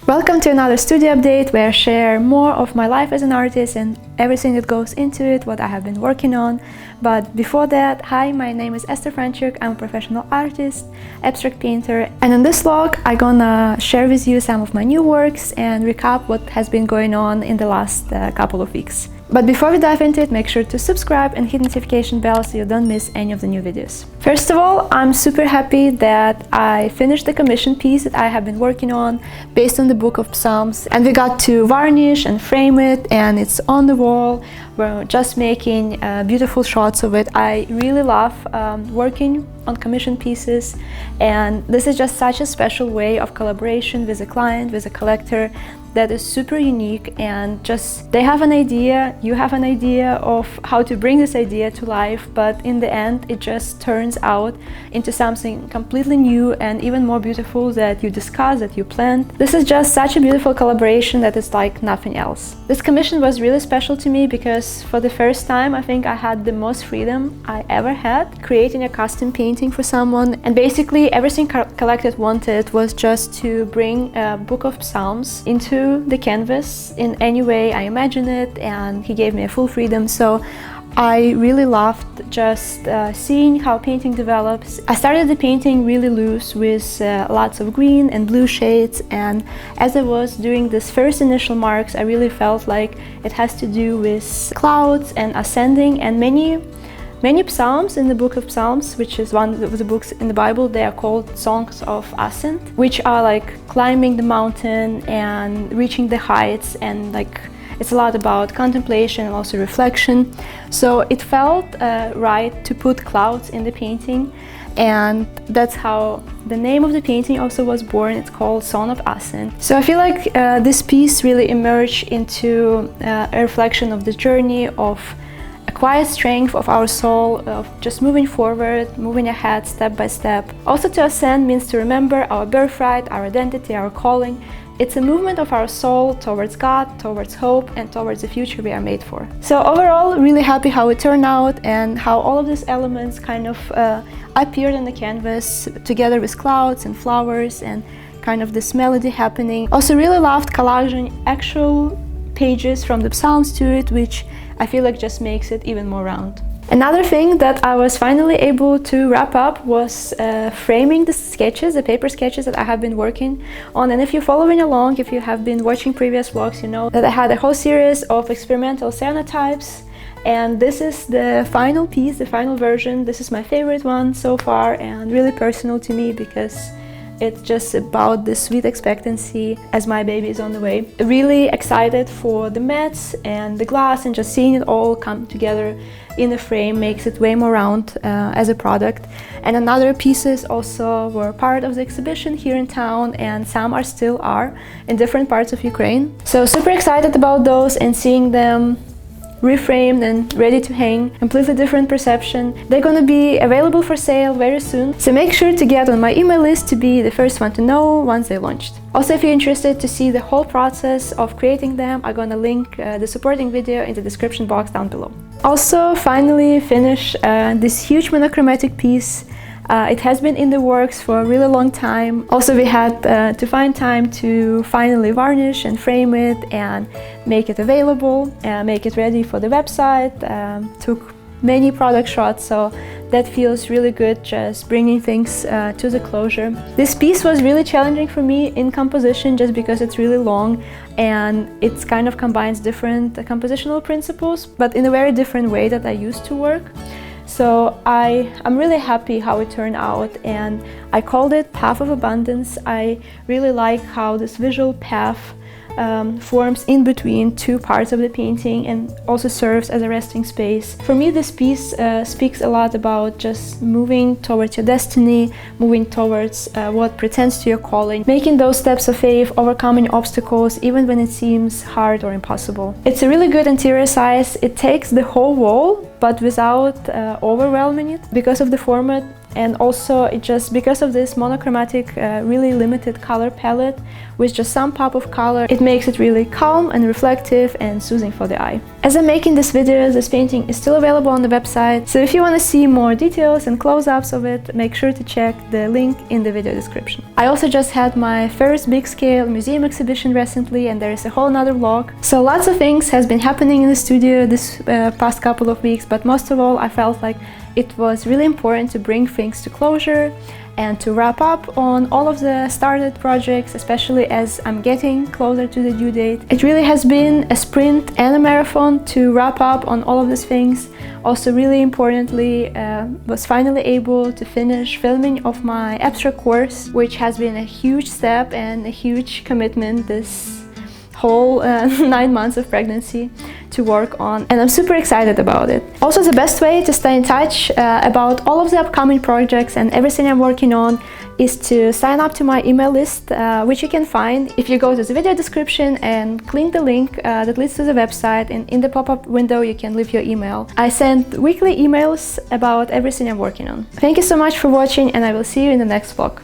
Welcome to another studio update where I share more of my life as an artist and everything that goes into it, what I have been working on. But before that, hi, my name is Esther Franchuk. I'm a professional artist, abstract painter, and in this vlog I'm gonna share with you some of my new works and recap what has been going on in the last couple of weeks. But before we dive into it, make sure to subscribe and hit notification bell so you don't miss any of the new videos. First of all, I'm super happy that I finished the commission piece that I have been working on based on the Book of Psalms, and we got to varnish and frame it, and it's on the wall. We're just making beautiful shots of it. I really love working on commission pieces, and this is just such a special way of collaboration with a client, with a collector, that is super unique, and just they have an idea, you have an idea of how to bring this idea to life, but in the end it just turns out into something completely new and even more beautiful that you discuss, that you planned. This is just such a beautiful collaboration that is like nothing else. This commission was really special to me because for the first time I think I had the most freedom I ever had creating a custom painting for someone, and basically everything Collected wanted was just to bring a Book of Psalms into the canvas in any way I imagine it, and he gave me a full freedom. So I really loved just seeing how painting develops. I started the painting really loose with lots of green and blue shades, and as I was doing this first initial marks, I really felt like it has to do with clouds and ascending, and many psalms in the Book of Psalms, which is one of the books in the Bible, they are called songs of ascent, which are like climbing the mountain and reaching the heights, and like it's a lot about contemplation and also reflection. So it felt right to put clouds in the painting, and that's how the name of the painting also was born. It's called Song of Ascent. So I feel like this piece really emerged into a reflection of the journey of a quiet strength of our soul, of just moving forward, moving ahead step by step. Also, to ascend means to remember our birthright, our identity, our calling. It's a movement of our soul towards God, towards hope, and towards the future we are made for. So overall, really happy how it turned out and how all of these elements kind of appeared on the canvas together with clouds and flowers and kind of this melody happening. Also really loved collaging actual pages from the Psalms to it, which I feel like just makes it even more round. Another thing that I was finally able to wrap up was framing the sketches, the paper sketches that I have been working on. And if you're following along, if you have been watching previous vlogs, you know that I had a whole series of experimental cyanotypes, and this is the final piece, the final version. This is my favorite one so far and really personal to me because it's just about the sweet expectancy as my baby is on the way. Really excited for the mats and the glass, and just seeing it all come together in the frame makes it way more round as a product. And another pieces also were part of the exhibition here in town, and some still are in different parts of Ukraine. So super excited about those and seeing them reframed and ready to hang. Completely different perception. They're gonna be available for sale very soon, so make sure to get on my email list to be the first one to know once they launched. Also, if you're interested to see the whole process of creating them, I'm gonna link the supporting video in the description box down below. Also, finally finished this huge monochromatic piece. It has been in the works for a really long time. Also, we had to find time to finally varnish and frame it and make it available, make it ready for the website. Took many product shots, so that feels really good, just bringing things to the closure. This piece was really challenging for me in composition just because it's really long and it kind of combines different compositional principles, but in a very different way that I used to work. So I'm really happy how it turned out, and I called it Path of Abundance. I really like how this visual path forms in between two parts of the painting and also serves as a resting space. For me, this piece speaks a lot about just moving towards your destiny, moving towards what pretends to your calling, making those steps of faith, overcoming obstacles even when it seems hard or impossible. It's a really good interior size. It takes the whole wall but without overwhelming it because of the format, and also it just because of this monochromatic, really limited color palette with just some pop of color, it makes it really calm and reflective and soothing for the eye. As I'm making this video, this painting is still available on the website, so if you want to see more details and close-ups of it, make sure to check the link in the video description. I also just had my first big-scale museum exhibition recently, and there is a whole nother vlog. So lots of things has been happening in the studio this past couple of weeks, but most of all I felt like it was really important to bring things to closure and to wrap up on all of the started projects, especially as I'm getting closer to the due date. It really has been a sprint and a marathon to wrap up on all of these things. Also, really importantly, was finally able to finish filming of my abstract course, which has been a huge step and a huge commitment this whole 9 months of pregnancy to work on, and I'm super excited about it. Also, the best way to stay in touch about all of the upcoming projects and everything I'm working on is to sign up to my email list, which you can find if you go to the video description and click the link that leads to the website, and in the pop-up window you can leave your email. I send weekly emails about everything I'm working on. Thank you so much for watching, and I will see you in the next vlog.